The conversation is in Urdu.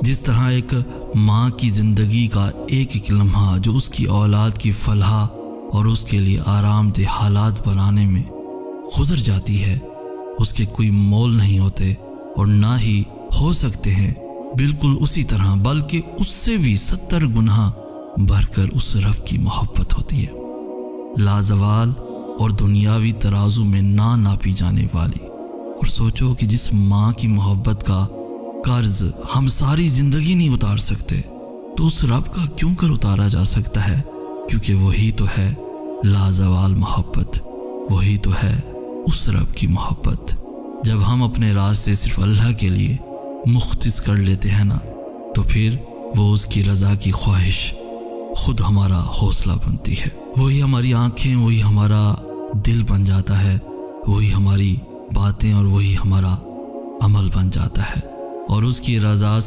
جس طرح ایک ماں کی زندگی کا ایک ایک لمحہ جو اس کی اولاد کی فلاح اور اس کے لیے آرام دہ حالات بنانے میں گزر جاتی ہے، اس کے کوئی مول نہیں ہوتے اور نہ ہی ہو سکتے ہیں، بالکل اسی طرح بلکہ اس سے بھی 70 گنا بڑھ کر اس رب کی محبت ہوتی ہے، لازوال اور دنیاوی ترازو میں نہ ناپی جانے والی۔ اور سوچو کہ جس ماں کی محبت کا قرض ہم ساری زندگی نہیں اتار سکتے، تو اس رب کا کیوں کر اتارا جا سکتا ہے؟ کیونکہ وہی تو ہے لازوال محبت، وہی تو ہے اس رب کی محبت۔ جب ہم اپنے راستے صرف اللہ کے لیے مختص کر لیتے ہیں نا، تو پھر وہ اس کی رضا کی خواہش خود ہمارا حوصلہ بنتی ہے، وہی ہماری آنکھیں، وہی ہمارا دل بن جاتا ہے، وہی ہماری باتیں اور وہی ہمارا عمل بن جاتا ہے، اور اس کی رضا سے